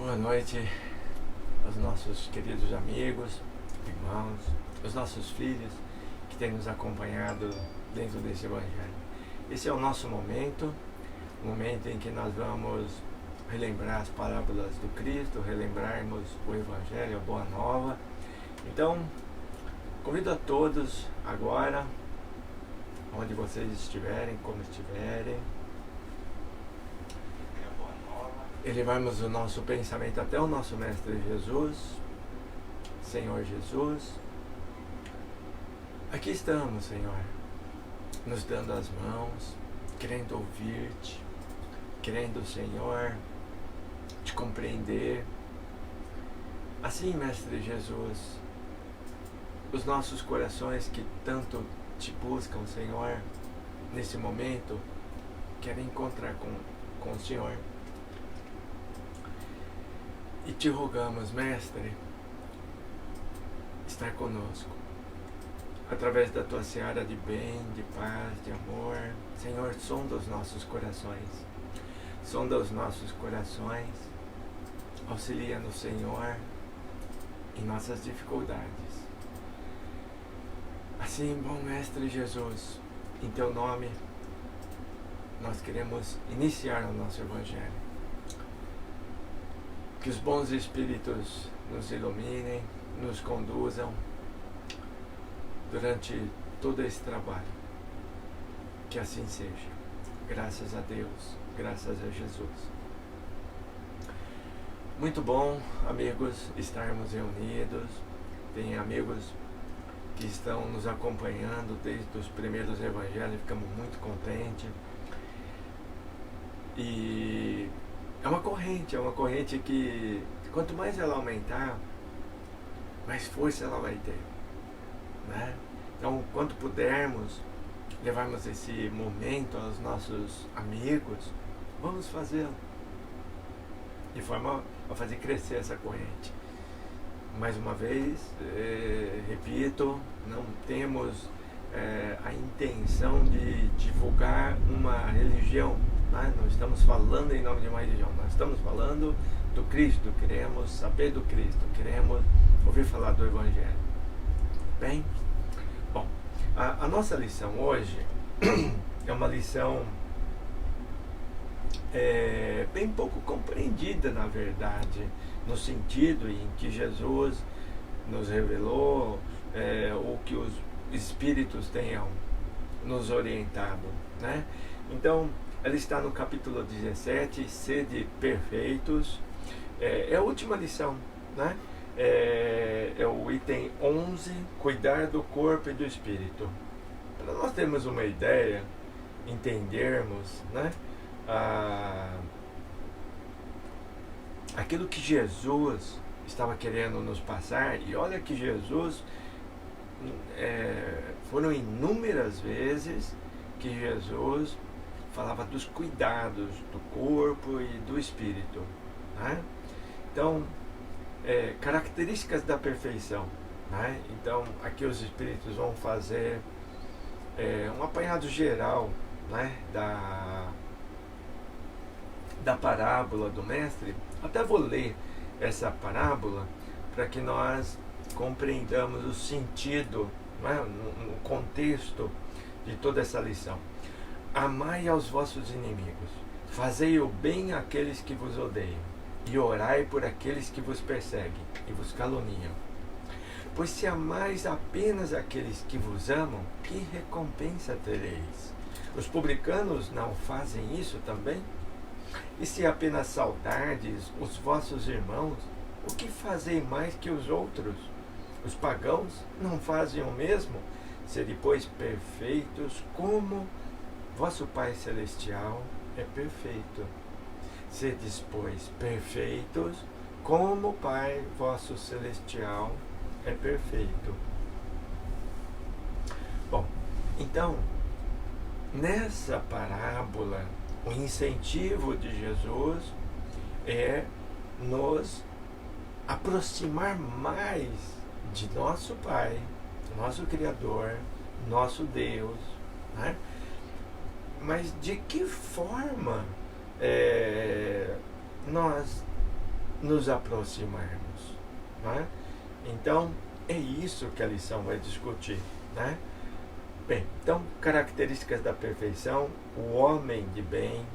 Boa noite aos nossos queridos amigos, irmãos, aos nossos filhos que têm nos acompanhado dentro desse Evangelho. Esse é o nosso momento, o momento em que nós vamos relembrar as parábolas do Cristo, relembrarmos o Evangelho, a Boa Nova. Então, convido a todos agora, onde vocês estiverem, como estiverem, elevarmos o nosso pensamento até o nosso Mestre Jesus, Senhor Jesus. Aqui estamos, Senhor, nos dando as mãos, querendo ouvir-te, querendo, Senhor, te compreender. Assim, Mestre Jesus, os nossos corações que tanto te buscam, Senhor, nesse momento, querem encontrar com o Senhor. E te rogamos, Mestre, estar conosco, através da tua seara de bem, de paz, de amor. Senhor, sonda os nossos corações, auxilia-nos, Senhor, em nossas dificuldades. Assim, bom Mestre Jesus, em teu nome, nós queremos iniciar o nosso Evangelho. Que os bons Espíritos nos iluminem, nos conduzam durante todo esse trabalho. Que assim seja. Graças a Deus, graças a Jesus. Muito bom, amigos, estarmos reunidos. Tem amigos que estão nos acompanhando desde os primeiros evangelhos, ficamos muito contentes. E é uma corrente que quanto mais ela aumentar, mais força ela vai ter, né? Então, quanto pudermos levarmos esse momento aos nossos amigos, vamos fazê-lo, de forma a fazer crescer essa corrente. Mais uma vez, repito, não temos a intenção de divulgar uma religião. Não estamos falando em nome de uma religião, nós estamos falando do Cristo, queremos saber do Cristo, queremos ouvir falar do Evangelho. Bem? Bom, a nossa lição hoje é uma lição bem pouco compreendida, na verdade, no sentido em que Jesus nos revelou, ou que os Espíritos tenham nos orientado, né? Então, ela está no capítulo 17, sede perfeitos. É a última lição, né? É o item 11, cuidar do corpo e do espírito. Para nós termos uma ideia, entendermos, né, aquilo que Jesus estava querendo nos passar. E olha que Jesus, foram inúmeras vezes que Jesus falava dos cuidados do corpo e do espírito, né? Então, características da perfeição, né? Então, aqui os espíritos vão fazer um apanhado geral, né, da parábola do mestre. Até vou ler essa parábola para que nós compreendamos o sentido, né, no contexto de toda essa lição. Amai aos vossos inimigos, fazei o bem àqueles que vos odeiam, e orai por aqueles que vos perseguem e vos caluniam. Pois se amais apenas aqueles que vos amam, que recompensa tereis? Os publicanos não fazem isso também? E se apenas saudardes os vossos irmãos, o que fazei mais que os outros? Os pagãos não fazem o mesmo? Sede, pois, perfeitos como vosso Pai Celestial é perfeito. Sedes, pois, perfeitos, como o Pai vosso Celestial é perfeito. Bom, então, nessa parábola, o incentivo de Jesus é nos aproximar mais de nosso Pai, nosso Criador, nosso Deus, né? Mas de que forma nós nos aproximarmos, né? Então, é isso que a lição vai discutir, né? Bem, então, características da perfeição, o homem de bem,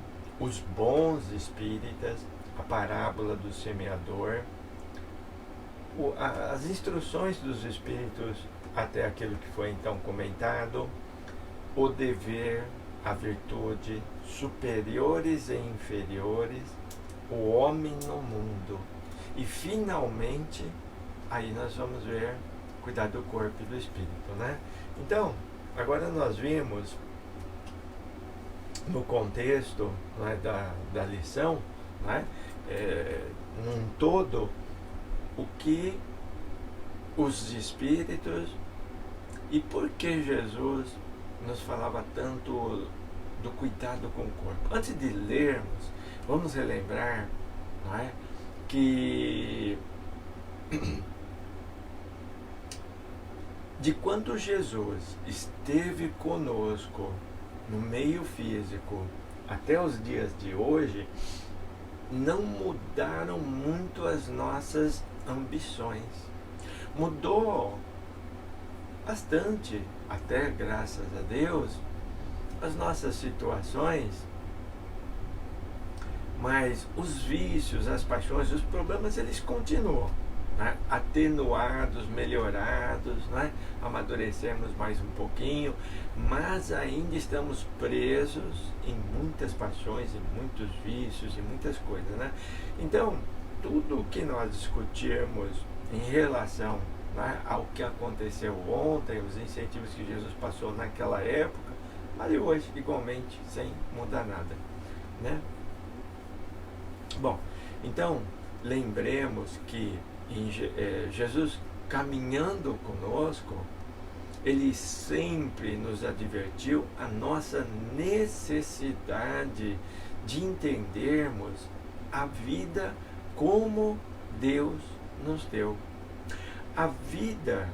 os bons espíritas, a parábola do semeador, as instruções dos espíritos até aquilo que foi então comentado, o dever, a virtude, superiores e inferiores, o homem no mundo. E finalmente, aí nós vamos ver cuidar do corpo e do espírito, né? Então, agora nós vimos no contexto, né, da lição, né, num todo, o que os espíritos e por que Jesus nos falava tanto do cuidado com o corpo. Antes de lermos, vamos relembrar, não é, que de quando Jesus esteve conosco no meio físico até os dias de hoje, não mudaram muito as nossas ambições. Mudou bastante, até graças a Deus, as nossas situações, mas os vícios, as paixões, os problemas, eles continuam, né? Atenuados, melhorados, né? Amadurecemos mais um pouquinho, mas ainda estamos presos em muitas paixões, em muitos vícios, em muitas coisas, né? Então, tudo que nós discutirmos em relação, né, ao que aconteceu ontem, os incentivos que Jesus passou naquela época, vale hoje igualmente, sem mudar nada, né? Bom, então, lembremos que Jesus caminhando conosco, ele sempre nos advertiu a nossa necessidade de entendermos a vida como Deus nos deu. A vida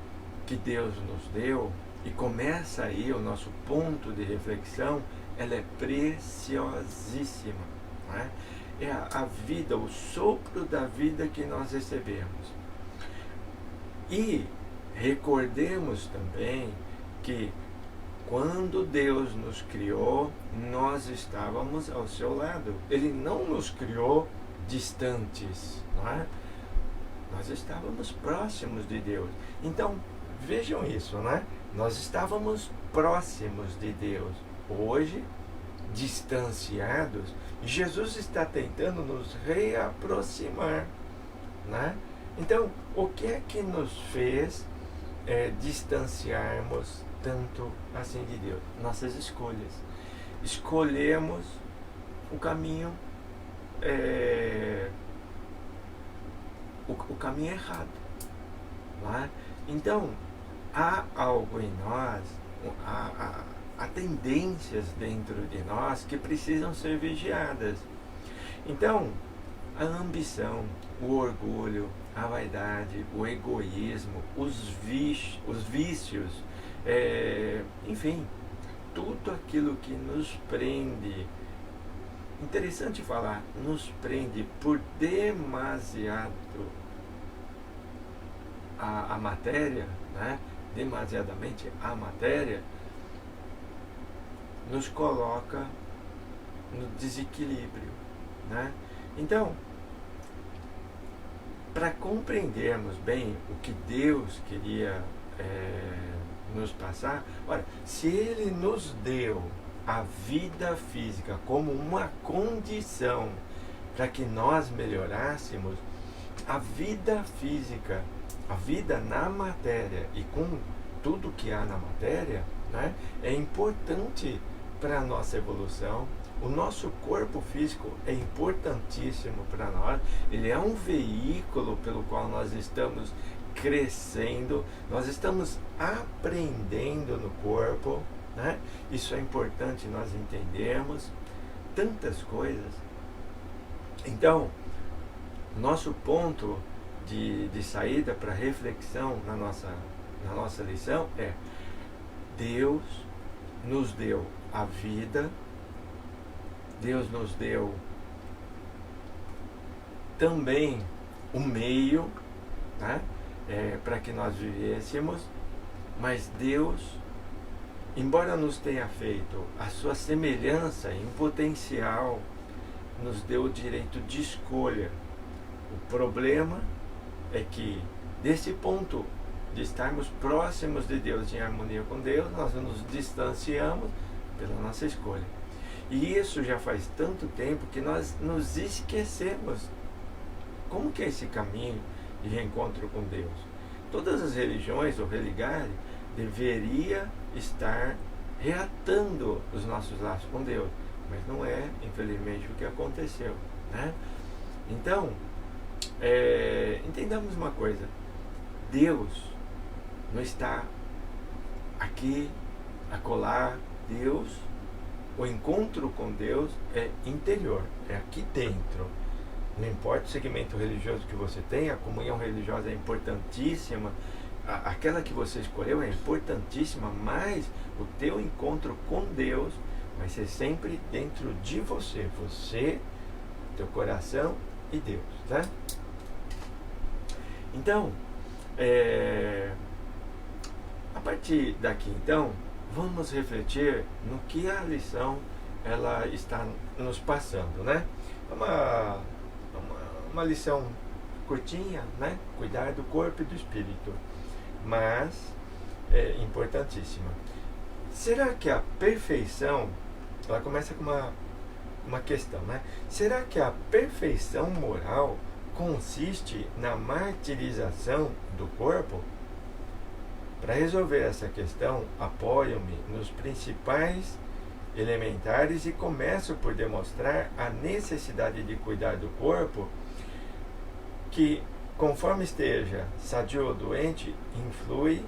que Deus nos deu, e começa aí o nosso ponto de reflexão, ela é preciosíssima, não é? É a vida, o sopro da vida que nós recebemos. E recordemos também que quando Deus nos criou, nós estávamos ao seu lado. Ele não nos criou distantes, não é? Nós estávamos próximos de Deus. Então, vejam isso, né? Nós estávamos próximos de Deus. Hoje, distanciados, Jesus está tentando nos reaproximar, né? Então, o que é que nos fez distanciarmos tanto assim de Deus? Nossas escolhas. Escolhemos o caminho o caminho errado, não é? Então, há algo em nós, há tendências dentro de nós que precisam ser vigiadas. Então, a ambição, o orgulho, a vaidade, o egoísmo, os vícios, enfim, tudo aquilo que nos prende. Interessante falar, nos prende por demasiado a matéria, né? Demasiadamente a matéria, nos coloca no desequilíbrio, né? Então, para compreendermos bem o que Deus queria nos passar, olha, se Ele nos deu a vida física como uma condição para que nós melhorássemos, a vida física, a vida na matéria e com tudo que há na matéria, né, é importante para a nossa evolução. O nosso corpo físico é importantíssimo para nós, ele é um veículo pelo qual nós estamos crescendo, nós estamos aprendendo no corpo, né? Isso é importante nós entendermos tantas coisas. Então, nosso ponto de saída para reflexão na nossa lição é: Deus nos deu a vida, Deus nos deu também o meio, né, para que nós vivêssemos, mas Deus, embora nos tenha feito a sua semelhança em potencial, nos deu o direito de escolha. O problema é que, desse ponto de estarmos próximos de Deus, em harmonia com Deus, nós nos distanciamos pela nossa escolha. E isso já faz tanto tempo que nós nos esquecemos. Como que é esse caminho de reencontro com Deus? Todas as religiões, ou religare, deveria estar reatando os nossos laços com Deus, mas não é, infelizmente, o que aconteceu, né? Então, entendamos uma coisa: Deus não está aqui, acolá. Deus, o encontro com Deus é interior, é aqui dentro. Não importa o segmento religioso que você tem, a comunhão religiosa é importantíssima, aquela que você escolheu é importantíssima, mas o teu encontro com Deus vai ser sempre dentro de você, teu coração e Deus, né? Então, a partir daqui, então, vamos refletir no que a lição ela está nos passando, né? Uma lição curtinha, né? Cuidar do corpo e do espírito, mas é importantíssima. Será que a perfeição, ela começa com uma questão, né? Será que a perfeição moral consiste na martirização do corpo? Para resolver essa questão, apoio-me nos principais elementares e começo por demonstrar a necessidade de cuidar do corpo, que, conforme esteja sadio ou doente, influi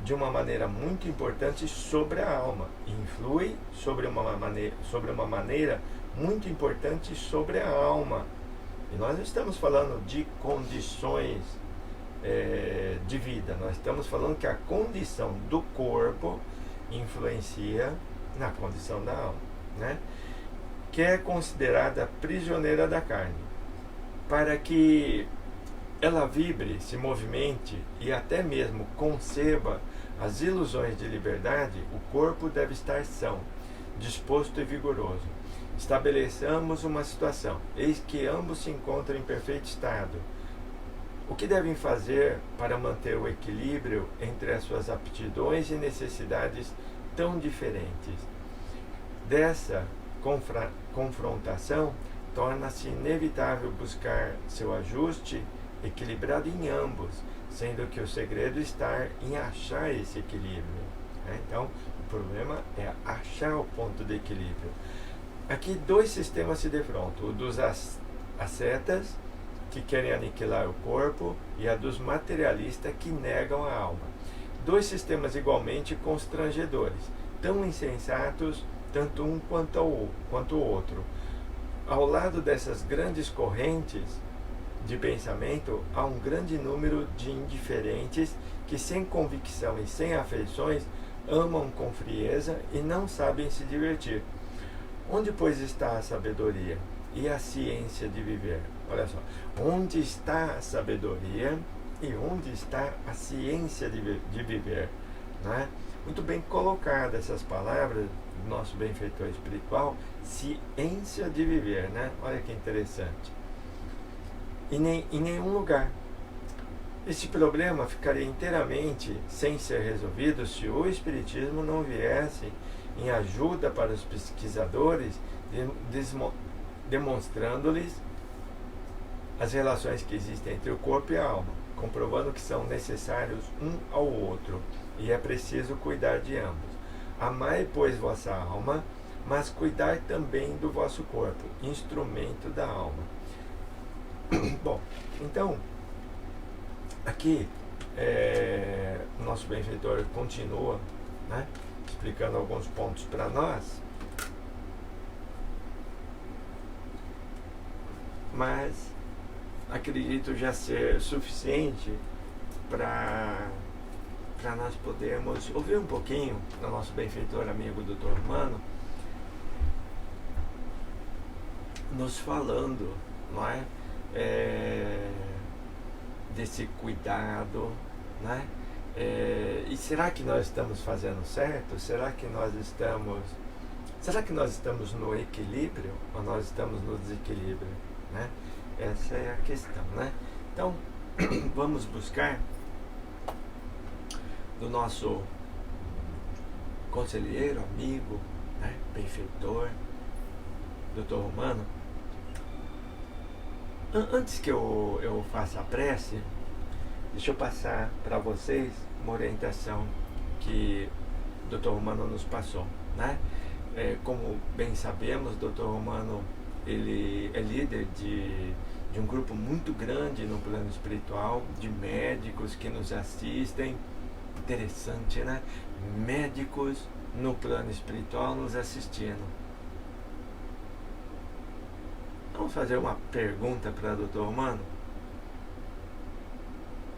de uma maneira muito importante sobre a alma, influi sobre uma maneira muito importante sobre a alma. E nós não estamos falando de condições de vida, nós estamos falando que a condição do corpo influencia na condição da alma, né? Que é considerada prisioneira da carne. Para que ela vibre, se movimente e até mesmo conceba as ilusões de liberdade, o corpo deve estar são, disposto e vigoroso. Estabeleçamos uma situação, eis que ambos se encontram em perfeito estado. O que devem fazer para manter o equilíbrio entre as suas aptidões e necessidades tão diferentes? Dessa confrontação, torna-se inevitável buscar seu ajuste equilibrado em ambos, sendo que o segredo está em achar esse equilíbrio, né? Então, o problema é achar o ponto de equilíbrio. Aqui dois sistemas se defrontam: o dos ascetas, que querem aniquilar o corpo, e a dos materialistas, que negam a alma. Dois sistemas igualmente constrangedores, tão insensatos, tanto um quanto o outro. Ao lado dessas grandes correntes de pensamento, há um grande número de indiferentes que, sem convicção e sem afeições, amam com frieza e não sabem se divertir. Onde, pois, está a sabedoria e a ciência de viver? Olha só, onde está a sabedoria e onde está a ciência de viver, né? Muito bem colocadas essas palavras do nosso benfeitor espiritual, ciência de viver, né? Olha que interessante. E em nenhum lugar. Esse problema ficaria inteiramente sem ser resolvido se o Espiritismo não viesse em ajuda para os pesquisadores, demonstrando-lhes as relações que existem entre o corpo e a alma, comprovando que são necessários um ao outro, e é preciso cuidar de ambos. Amai, pois, vossa alma, mas cuidar também do vosso corpo, instrumento da alma. Bom, então, aqui o nosso benfeitor continua, né, explicando alguns pontos para nós, mas acredito já ser suficiente para nós podermos ouvir um pouquinho do nosso benfeitor amigo Dr. Romano nos falando, não é? desse cuidado, né? E será que nós estamos fazendo certo? Será que nós estamos no equilíbrio ou nós estamos no desequilíbrio, né? Essa é a questão, né? Então, vamos buscar do nosso conselheiro, amigo, né? Benfeitor, Dr. Romano. Antes que eu faça a prece, deixa eu passar para vocês uma orientação que o Dr. Romano nos passou, né? Como bem sabemos, o Dr. Romano ele é líder de um grupo muito grande no plano espiritual, de médicos que nos assistem. Interessante, né? Médicos no plano espiritual nos assistindo. Vamos fazer uma pergunta para o Dr. Romano?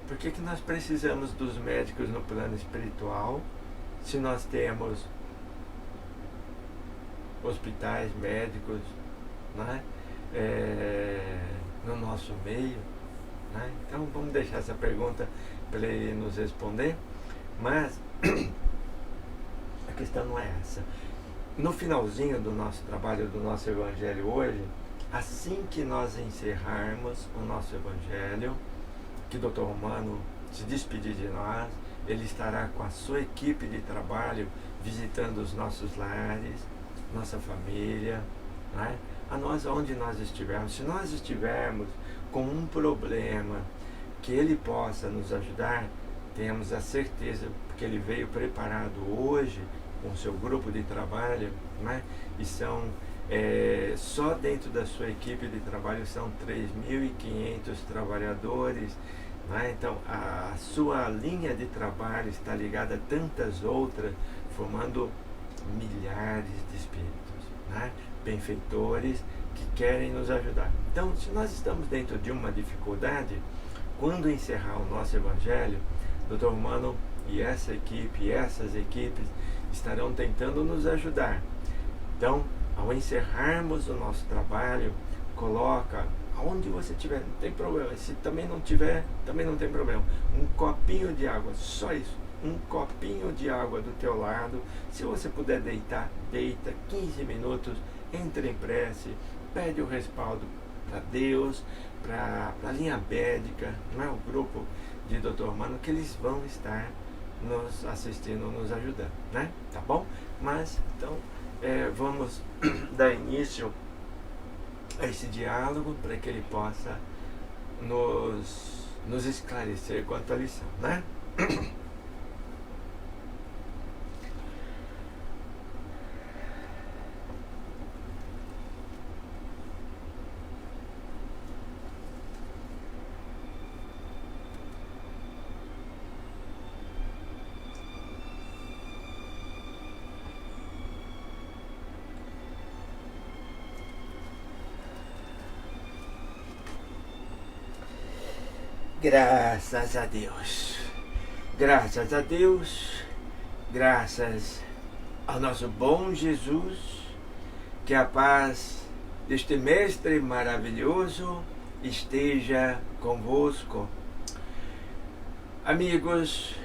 Por que nós precisamos dos médicos no plano espiritual se nós temos hospitais médicos, né? No nosso meio, né? Então vamos deixar essa pergunta para ele nos responder, mas a questão não é essa. No finalzinho do nosso trabalho, do nosso evangelho hoje, assim que nós encerrarmos o nosso evangelho, que o Dr. Romano se despedir de nós, ele estará com a sua equipe de trabalho visitando os nossos lares, nossa família, né? A nós, onde nós estivermos. Se nós estivermos com um problema que ele possa nos ajudar, temos a certeza, porque ele veio preparado hoje com o seu grupo de trabalho, né? E são, só dentro da sua equipe de trabalho são 3.500 trabalhadores, né? Então a sua linha de trabalho está ligada a tantas outras, formando milhares de espíritos, né? Benfeitores que querem nos ajudar. Então, se nós estamos dentro de uma dificuldade, quando encerrar o nosso evangelho, Dr. Romano e essa equipe e essas equipes estarão tentando nos ajudar. Então, ao encerrarmos o nosso trabalho, coloca aonde você tiver, não tem problema. Se também não tiver, também não tem problema. Um copinho de água, só isso. Um copinho de água do teu lado. Se você puder deitar, deita 15 minutos, entre em prece, pede o respaldo para Deus, para a linha médica, não é? O grupo de Dr. Romano, que eles vão estar nos assistindo, nos ajudando, né? Tá bom? Mas, então, vamos dar início a esse diálogo para que ele possa nos esclarecer quanto à lição, né? Graças a Deus, graças a Deus, graças ao nosso bom Jesus, que a paz deste Mestre maravilhoso esteja convosco. Amigos,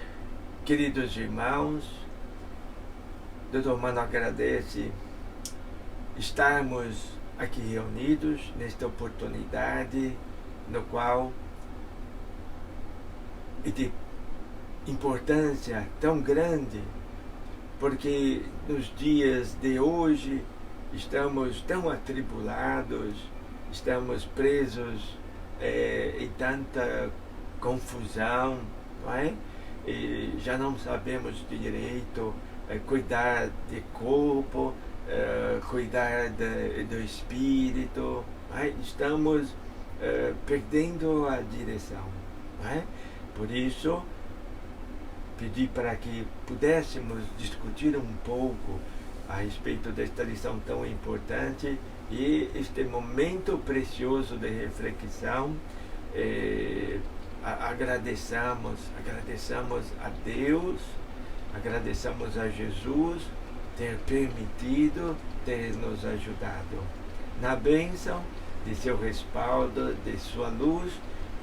queridos irmãos, Dr. Romano agradece estarmos aqui reunidos nesta oportunidade no qual e de importância tão grande, porque nos dias de hoje estamos tão atribulados, estamos presos em tanta confusão, não é? E já não sabemos direito cuidar de corpo, cuidar do espírito, não é? Estamos perdendo a direção, não é? Por isso, pedi para que pudéssemos discutir um pouco a respeito desta lição tão importante e este momento precioso de reflexão. Agradeçamos a Deus, agradeçamos a Jesus ter permitido, ter nos ajudado. Na bênção, de seu respaldo, de sua luz,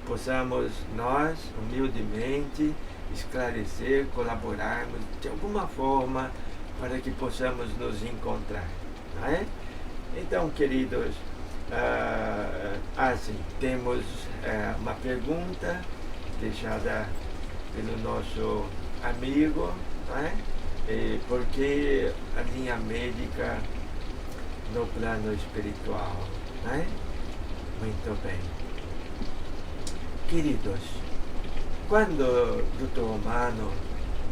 possamos nós, humildemente, esclarecer, colaborarmos de alguma forma para que possamos nos encontrar, não é? Então, queridos, assim, temos uma pergunta deixada pelo nosso amigo, não é? Por que a linha médica no plano espiritual, não é? Muito bem. Queridos, quando o Dr. Romano,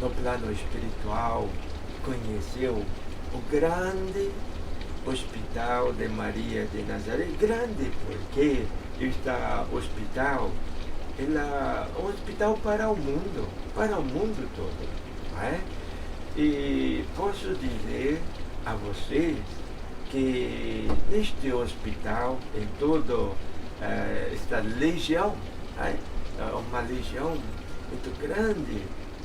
no plano espiritual, conheceu o grande Hospital de Maria de Nazaré, grande porque este hospital é um hospital para o mundo todo, não é? E posso dizer a vocês que neste hospital, em toda esta legião, uma legião muito grande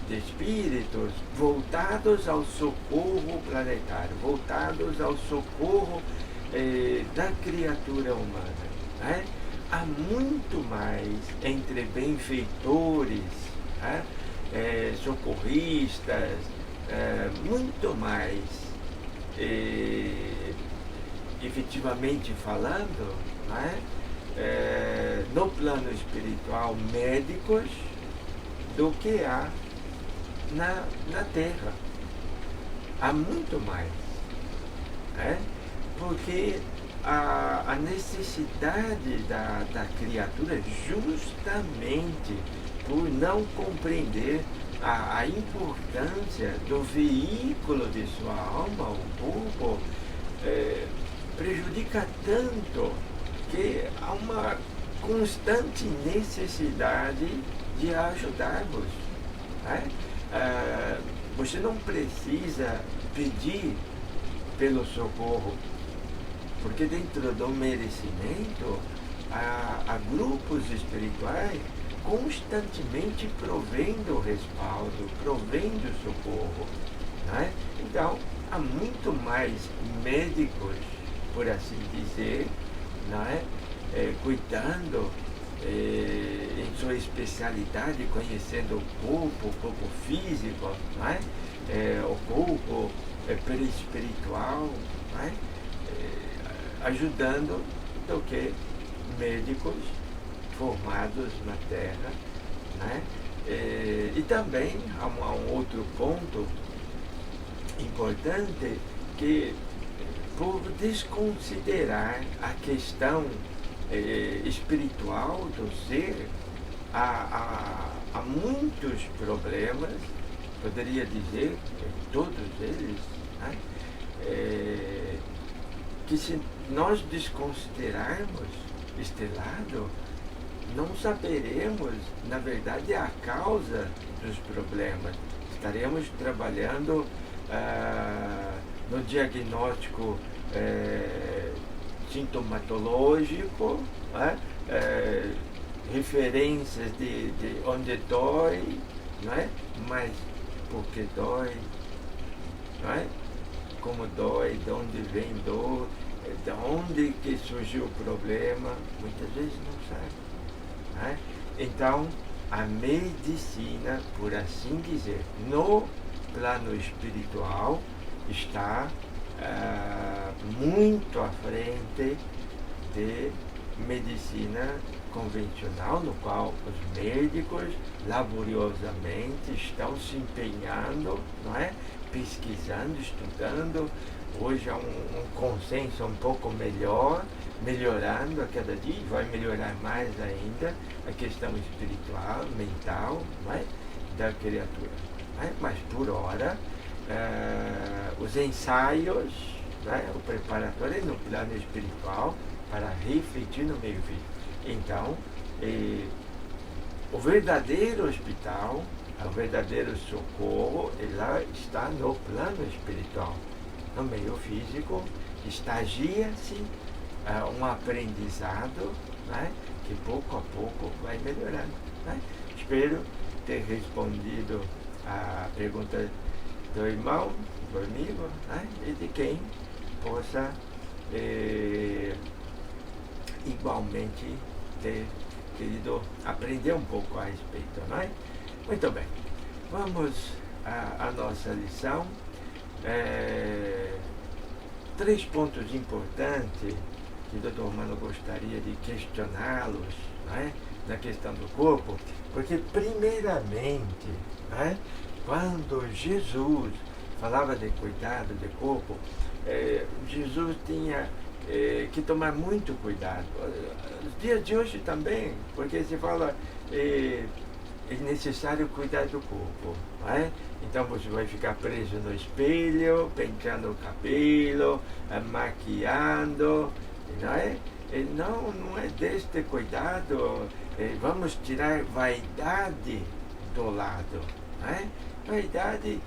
de espíritos voltados ao socorro planetário, voltados ao socorro da criatura humana. Há muito mais entre benfeitores, socorristas, muito mais, efetivamente falando, no plano espiritual, médicos, do que há na Terra. Há muito mais. Porque a necessidade da criatura, justamente por não compreender a importância do veículo de sua alma, o corpo, prejudica tanto que há uma constante necessidade de ajudarmos. Você não precisa pedir pelo socorro, porque dentro do merecimento há grupos espirituais constantemente provendo respaldo, provendo socorro. Então, há muito mais médicos, por assim dizer, cuidando em sua especialidade, conhecendo o corpo físico, o corpo perispiritual, ajudando do que médicos formados na Terra. E também há um outro ponto importante, que por desconsiderar a questão espiritual do ser, há muitos problemas, poderia dizer, todos eles, que se nós desconsiderarmos este lado, não saberemos, na verdade, a causa dos problemas. Estaremos trabalhando no diagnóstico sintomatológico, referências de onde dói, mas por que dói, como dói, de onde vem dor, de onde que surgiu o problema, muitas vezes não sabe. Então, a medicina, por assim dizer, no plano espiritual, está muito à frente de medicina convencional, no qual os médicos laboriosamente estão se empenhando, pesquisando, estudando. Hoje há um consenso um pouco melhorando a cada dia, vai melhorar mais ainda a questão espiritual, mental, da criatura. Mas por hora, os ensaios, o preparatório é no plano espiritual para refletir no meio físico. Então, o verdadeiro hospital, o verdadeiro socorro, ela está no plano espiritual. No meio físico, estagia-se um aprendizado, que pouco a pouco vai melhorando. Espero ter respondido a pergunta do irmão, do amigo, e de quem possa igualmente ter querido aprender um pouco a respeito, não é? Muito bem, vamos à nossa lição. 3 pontos importantes que o Dr. Mano gostaria de questioná-los, não é? Na questão do corpo, porque primeiramente, não é? Quando Jesus falava de cuidado do corpo, Jesus tinha que tomar muito cuidado. Os dias de hoje também, porque se fala é necessário cuidar do corpo, não é? Então você vai ficar preso no espelho, penteando o cabelo, maquiando, não é? Não é deste cuidado. Vamos tirar vaidade do lado, não é? Vaidade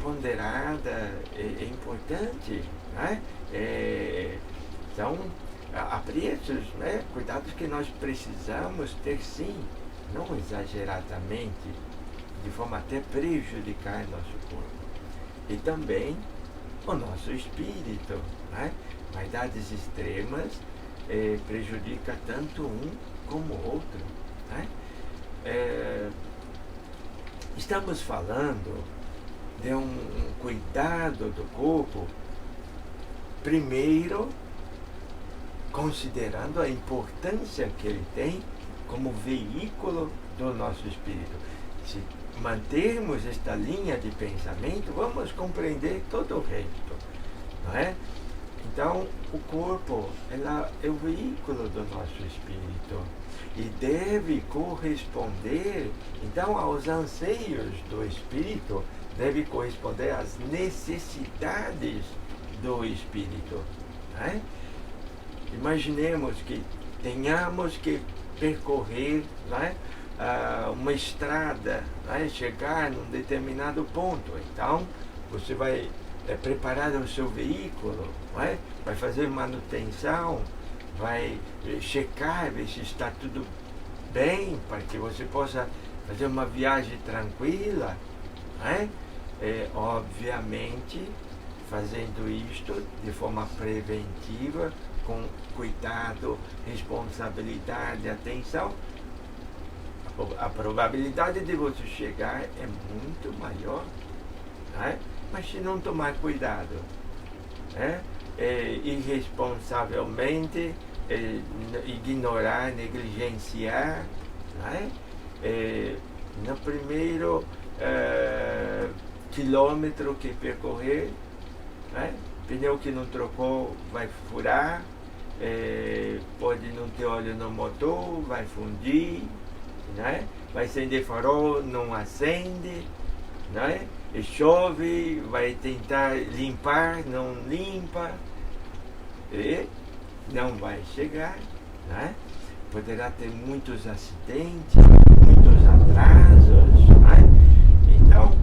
ponderada é importante, não é? Então, há preços, né? Cuidados que nós precisamos ter, sim, não exageradamente, de forma até prejudicar nosso corpo. E também o nosso espírito, né? Vaidades extremas prejudica tanto um como o outro, né? Estamos falando de um cuidado do corpo, primeiro considerando a importância que ele tem como veículo do nosso espírito. Se mantermos esta linha de pensamento, vamos compreender todo o resto, não é? Então, o corpo é o veículo do nosso espírito e deve corresponder, então, aos anseios do espírito, deve corresponder às necessidades do espírito, não é? Imaginemos que tenhamos que percorrer, não é, uma estrada, não é, chegar num determinado ponto. Então, você vai preparar o seu veículo, não é? Vai fazer manutenção, vai checar, ver se está tudo bem, para que você possa fazer uma viagem tranquila, não é? Obviamente, fazendo isto de forma preventiva, com cuidado, responsabilidade, atenção, a probabilidade de você chegar é muito maior, né? Mas se não tomar cuidado, né? Irresponsavelmente, ignorar, negligenciar, né? No primeiro quilômetro que percorrer, né? Pneu que não trocou vai furar, pode não ter óleo no motor, vai fundir, né? Vai acender farol, não acende, né? E chove, vai tentar limpar, não limpa, e não vai chegar, né? Poderá ter muitos acidentes, muitos atrasos, né? Então,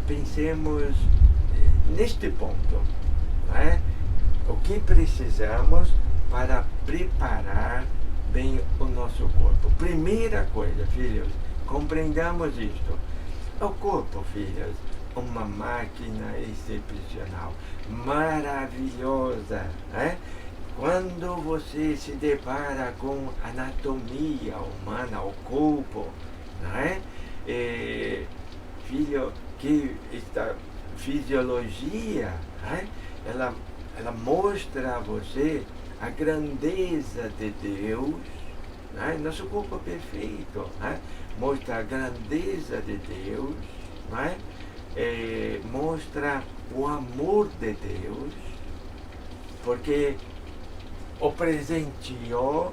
pensemos neste ponto, né? O que precisamos para preparar bem o nosso corpo. Primeira coisa, filhos, compreendamos isto. O corpo, filhos, uma máquina excepcional, maravilhosa, né? Quando você se depara com anatomia humana, o corpo, né? Filho, que esta fisiologia, né? Ela mostra a você a grandeza de Deus, né? Nosso corpo é perfeito, né? Mostra a grandeza de Deus, né? Mostra o amor de Deus, porque o presenteou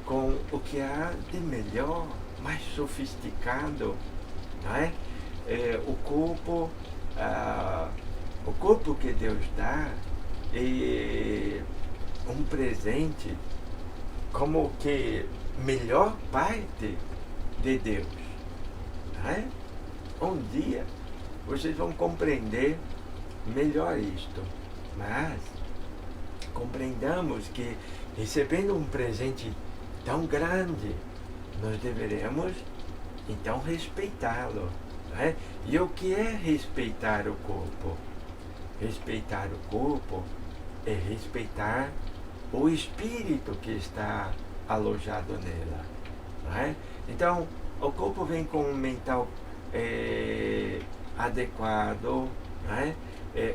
com o que há de melhor, mais sofisticado, né? O corpo que Deus dá é um presente como que melhor parte de Deus, né? Um dia vocês vão compreender melhor isto, mas compreendamos que recebendo um presente tão grande, nós deveremos então respeitá-lo, né? E o que é respeitar o corpo? Respeitar o corpo é respeitar o espírito que está alojado nela. Não é? Então, o corpo vem com um mental adequado, não é?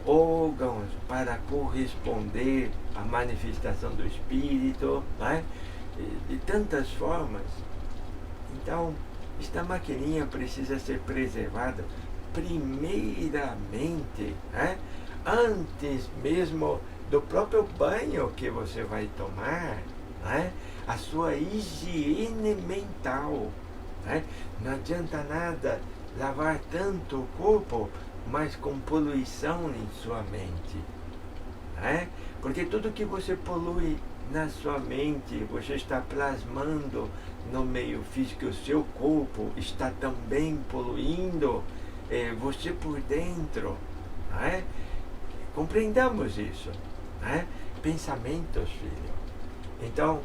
Órgãos para corresponder à manifestação do espírito, não é? De tantas formas. Então, esta maquininha precisa ser preservada primeiramente, né? Antes mesmo do próprio banho que você vai tomar, né? A sua higiene mental. Né? Não adianta nada lavar tanto o corpo, mas com poluição em sua mente. Né? Porque tudo que você polui na sua mente, você está plasmando no meio físico, o seu corpo está também poluindo você por dentro. Né? Compreendamos isso. Né? Pensamentos, filho. Então,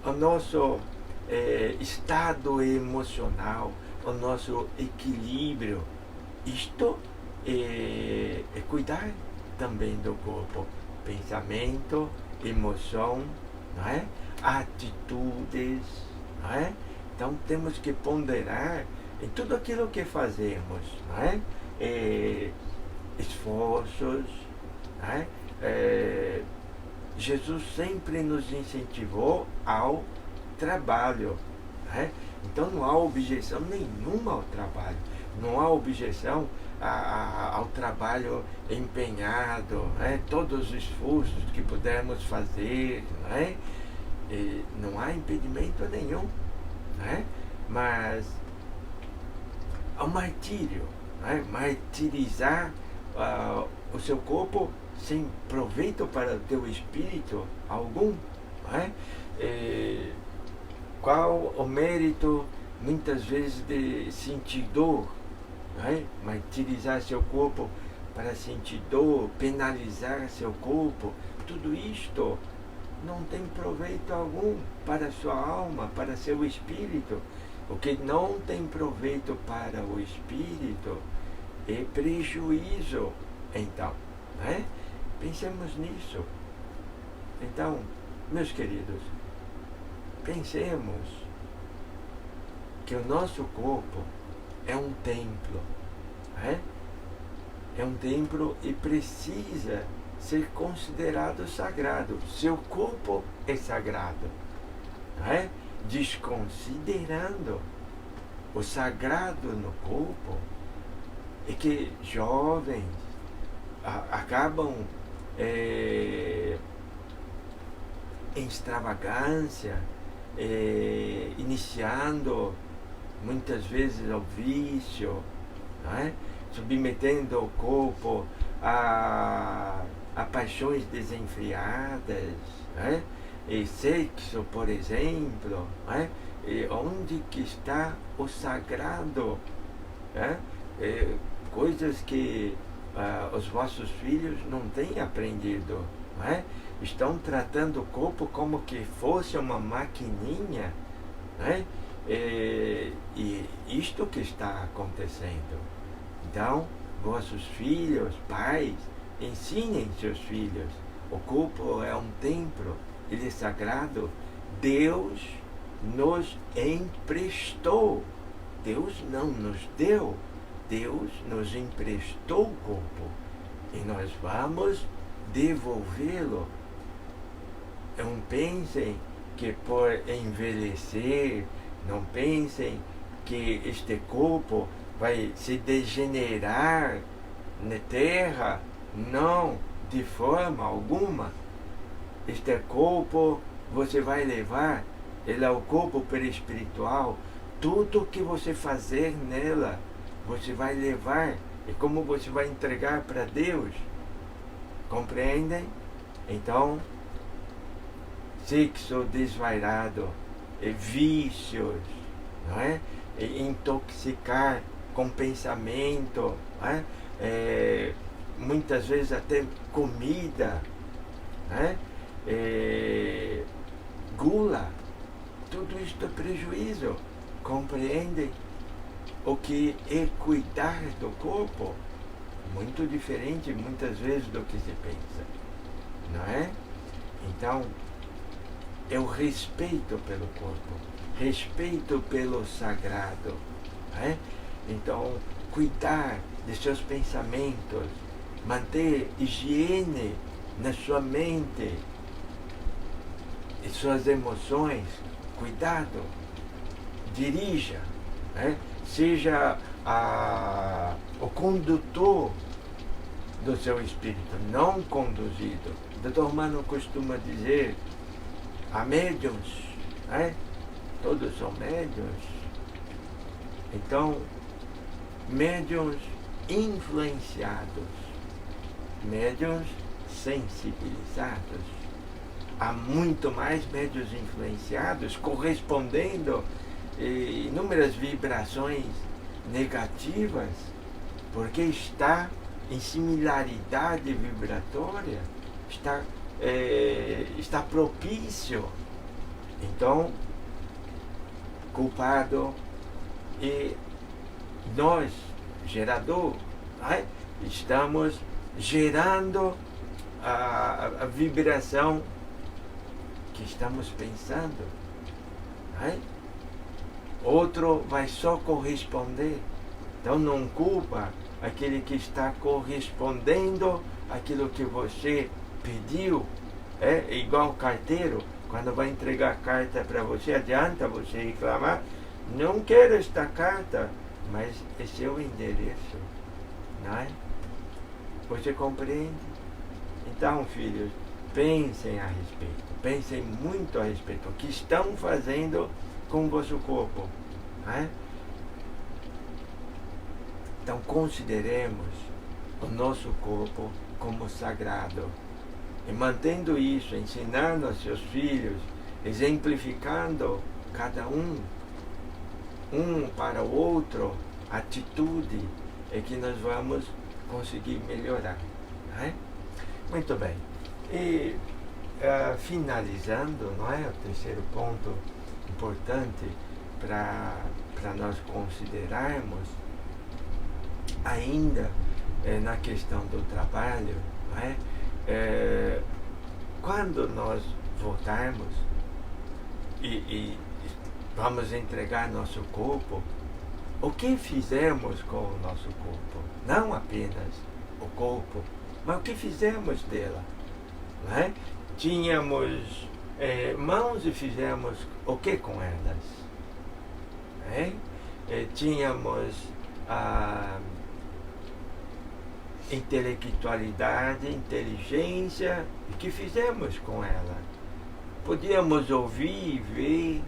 o nosso estado emocional, o nosso equilíbrio, isto é cuidar também do corpo. Pensamento, emoção, não é? Atitudes, não é? Então temos que ponderar em tudo aquilo que fazemos, não é? Esforços, não é? Jesus sempre nos incentivou ao trabalho, né? Então não há objeção nenhuma ao trabalho, não há objeção ao trabalho empenhado, né? Todos os esforços que pudermos fazer, né? Não há impedimento nenhum, né? Mas ao martírio, né? Martirizar o seu corpo sem proveito para o teu espírito algum, né? Qual o mérito, muitas vezes, de sentir dor, né? Martirizar seu corpo para sentir dor, penalizar seu corpo, tudo isto não tem proveito algum para a sua alma, para seu espírito. O que não tem proveito para o espírito é prejuízo, então, né? Pensemos nisso. Então, meus queridos, pensemos que o nosso corpo é um templo, né? É um templo e precisa ser considerado sagrado. Seu corpo é sagrado, né? Desconsiderando o sagrado no corpo, é que jovens acabam em extravagância, iniciando muitas vezes ao vício, né? Submetendo o corpo a paixões desenfreadas, né? E sexo, por exemplo, né? E onde que está o sagrado, né? Coisas que os vossos filhos não têm aprendido, não é? Estão tratando o corpo como que fosse uma maquininha, né? E isto que está acontecendo. Então, vossos filhos, pais, ensinem seus filhos. O corpo é um templo, ele é sagrado. Deus nos emprestou. Deus não nos deu. Deus nos emprestou o corpo e nós vamos devolvê-lo. Não pensem que por envelhecer, não pensem que este corpo vai se degenerar na terra. Não, de forma alguma. Este corpo você vai levar, ele é o corpo perispiritual. Tudo que você fazer nela, você vai levar, e como você vai entregar para Deus. Compreendem? Então, sexo desvairado, vícios, não é? E intoxicar com pensamento, não é? Muitas vezes até comida, não é? Gula, tudo isto é prejuízo. Compreendem? O que é cuidar do corpo, muito diferente muitas vezes do que se pensa, não é? Então, eu respeito pelo corpo, respeito pelo sagrado, não é? Então, cuidar de seus pensamentos, manter higiene na sua mente e suas emoções, cuidado, dirija, né? Seja o condutor do seu espírito, não conduzido. O Dr. Mano costuma dizer, há médiuns, né? Todos são médiuns. Então, médiuns influenciados, médiuns sensibilizados. Há muito mais médiuns influenciados correspondendo a inúmeras vibrações negativas, porque está em similaridade vibratória, está propício. Então, culpado e nós, gerador, né, estamos gerando a vibração que estamos pensando, né? Outro vai só corresponder. Então não culpa aquele que está correspondendo àquilo que você pediu. É igual carteiro, quando vai entregar a carta para você, adianta você reclamar, não quero esta carta, mas é seu endereço, não é? Você compreende? Então, filhos, pensem a respeito, pensem muito a respeito, o que estão fazendo com o vosso corpo, não é? Então, consideremos o nosso corpo como sagrado. E mantendo isso, ensinando aos seus filhos, exemplificando cada um para o outro, atitude, é que nós vamos conseguir melhorar. Não é? Muito bem. E finalizando, não é? O terceiro ponto importante para nós considerarmos, ainda na questão do trabalho, não é? Quando nós voltarmos e vamos entregar nosso corpo, o que fizemos com o nosso corpo? Não apenas o corpo, mas o que fizemos dela, não é? Tínhamos mãos e fizemos o que com elas? É? Tínhamos intelectualidade, inteligência, e que fizemos com ela? Podíamos ouvir, ver,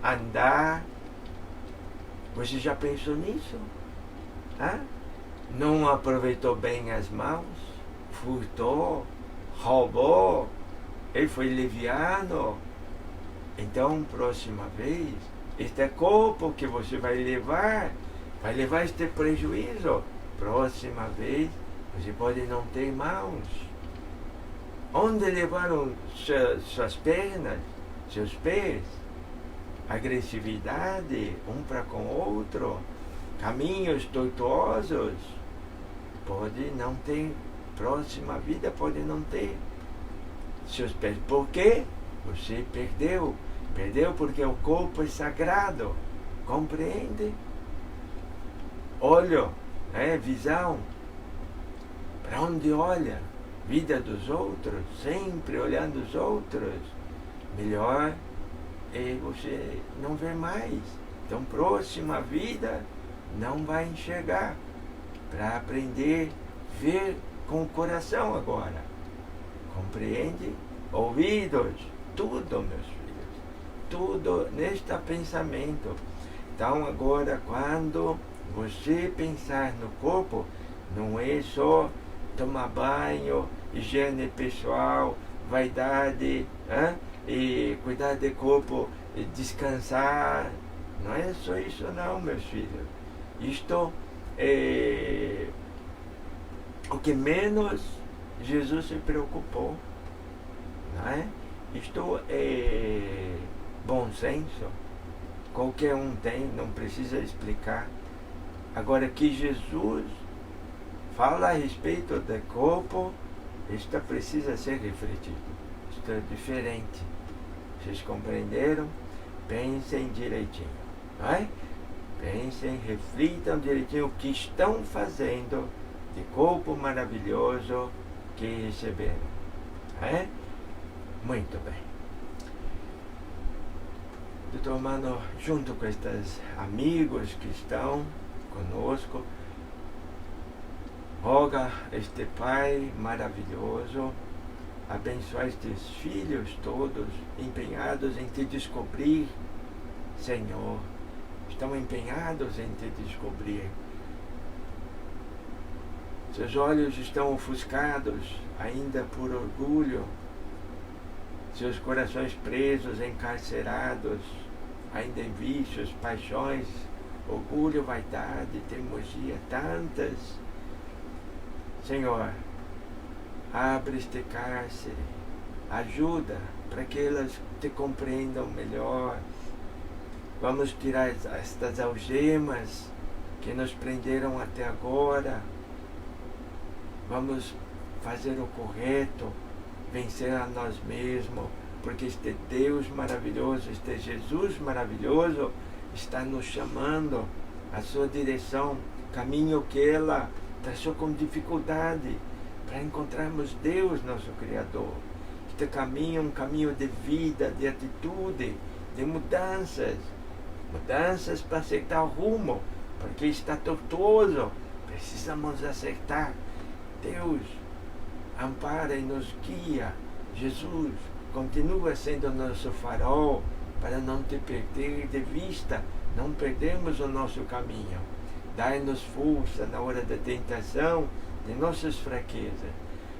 andar. Você já pensou nisso? Ah? Não aproveitou bem as mãos? Furtou? Roubou? Ele foi leviano? Então, próxima vez, este corpo que você vai levar este prejuízo. Próxima vez, você pode não ter mãos. Onde levaram suas pernas, seus pés? Agressividade, um para com o outro, caminhos tortuosos. Pode não ter, próxima vida pode não ter seus pés. Por quê? Você perdeu. Perdeu porque o corpo é sagrado. Compreende? Olho. Visão, para onde olha, vida dos outros, sempre olhando os outros, melhor você não ver mais. Então, próxima vida, não vai enxergar, para aprender a ver com o coração agora. Compreende? Ouvidos, tudo, meus filhos, tudo neste pensamento. Então, agora, quando você pensar no corpo, não é só tomar banho, higiene pessoal, vaidade, e cuidar do corpo, e descansar. Não é só isso não, meus filhos. Isto é o que menos Jesus se preocupou. Não é? Isto é bom senso. Qualquer um tem, não precisa explicar. Agora, que Jesus fala a respeito do corpo, isto precisa ser refletido. Isto é diferente. Vocês compreenderam? Pensem direitinho. Não é? Pensem, reflitam direitinho o que estão fazendo de corpo maravilhoso que receberam. Não é? Muito bem. Doutor Mano, junto com estes amigos que estão conosco, roga este Pai maravilhoso, abençoar estes filhos todos empenhados em te descobrir, Senhor. Estão empenhados em te descobrir. Seus olhos estão ofuscados ainda por orgulho, seus corações presos, encarcerados, ainda em vícios, paixões, orgulho, vaidade, teimosia, tantas. Senhor, abre este cárcere, ajuda para que elas te compreendam melhor. Vamos tirar estas algemas que nos prenderam até agora. Vamos fazer o correto, vencer a nós mesmos, porque este Deus maravilhoso, este Jesus maravilhoso está nos chamando à sua direção, caminho que ela traçou com dificuldade para encontrarmos Deus, nosso Criador. Este caminho é um caminho de vida, de atitude, de mudanças para acertar o rumo, porque está tortuoso, precisamos acertar. Deus ampara e nos guia. Jesus continua sendo nosso farol para não te perder de vista, não perdermos o nosso caminho. Dai-nos força na hora da tentação, de nossas fraquezas.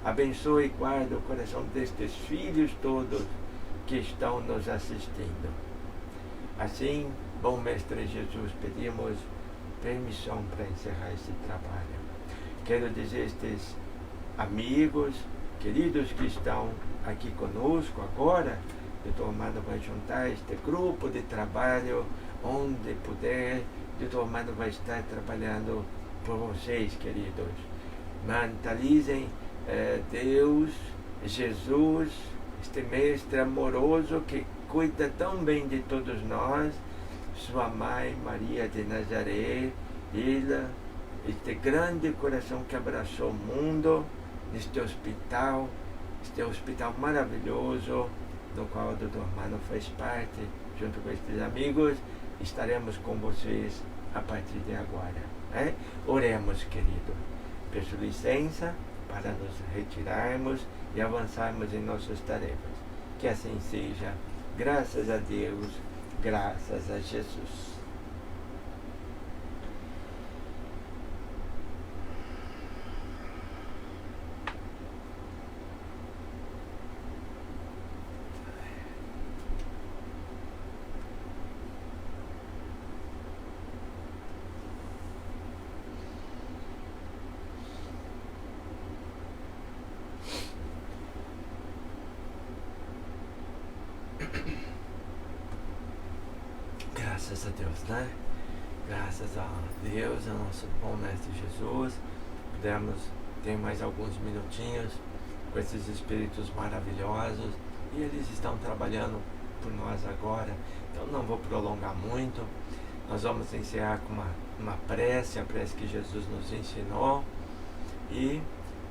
Abençoe e guarda o coração destes filhos todos que estão nos assistindo. Assim, bom Mestre Jesus, pedimos permissão para encerrar esse trabalho. Quero dizer estes amigos, queridos que estão aqui conosco agora, Doutor Mano vai juntar este grupo de trabalho, onde puder, Doutor Mano vai estar trabalhando por vocês, queridos. Mentalizem Deus, Jesus, este Mestre amoroso que cuida tão bem de todos nós, sua mãe Maria de Nazaré, ela, este grande coração que abraçou o mundo, neste hospital, este hospital maravilhoso, do qual o Dr. Mano faz parte, junto com estes amigos. Estaremos com vocês a partir de agora. Oremos, querido. Peço licença para nos retirarmos e avançarmos em nossas tarefas. Que assim seja. Graças a Deus, graças a Jesus. Graças a Deus, né? Graças a Deus, ao nosso bom Mestre Jesus, pudemos ter mais alguns minutinhos com esses espíritos maravilhosos e eles estão trabalhando por nós agora, então não vou prolongar muito. Nós vamos encerrar com uma prece, a prece que Jesus nos ensinou, e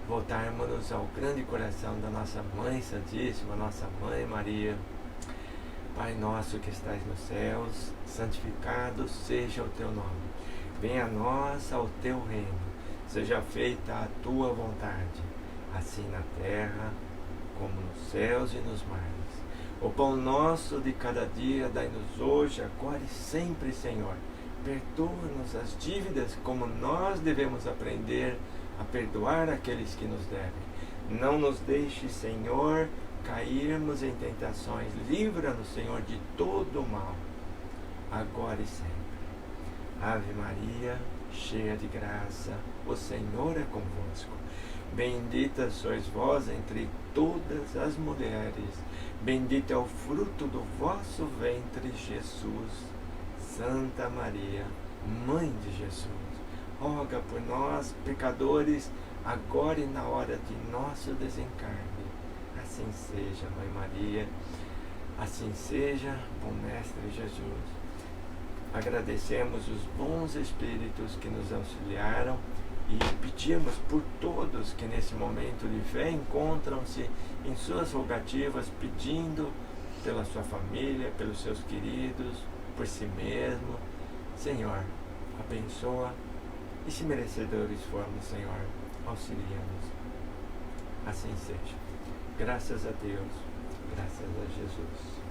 voltarmos ao grande coração da nossa Mãe Santíssima, nossa Mãe Maria. Pai nosso que estás nos céus, santificado seja o teu nome. Venha a nós ao teu reino. Seja feita a tua vontade, assim na terra como nos céus e nos mares. O pão nosso de cada dia dai-nos hoje, agora e sempre, Senhor. Perdoa-nos as dívidas, como nós devemos aprender a perdoar aqueles que nos devem. Não nos deixe, Senhor, cairmos em tentações. Livra-nos, Senhor, de todo o mal, agora e sempre. Ave Maria, cheia de graça, o Senhor é convosco. Bendita sois vós entre todas as mulheres, bendito é o fruto do vosso ventre, Jesus. Santa Maria, Mãe de Jesus, roga por nós, pecadores, agora e na hora de nosso desencarne. Assim seja, Mãe Maria, assim seja, bom Mestre Jesus. Agradecemos os bons espíritos que nos auxiliaram e pedimos por todos que nesse momento de fé encontram-se em suas rogativas, pedindo pela sua família, pelos seus queridos, por si mesmo. Senhor, abençoa, e se merecedores formos, Senhor, auxilia-nos. Assim seja. Graças a Deus, graças a Jesus.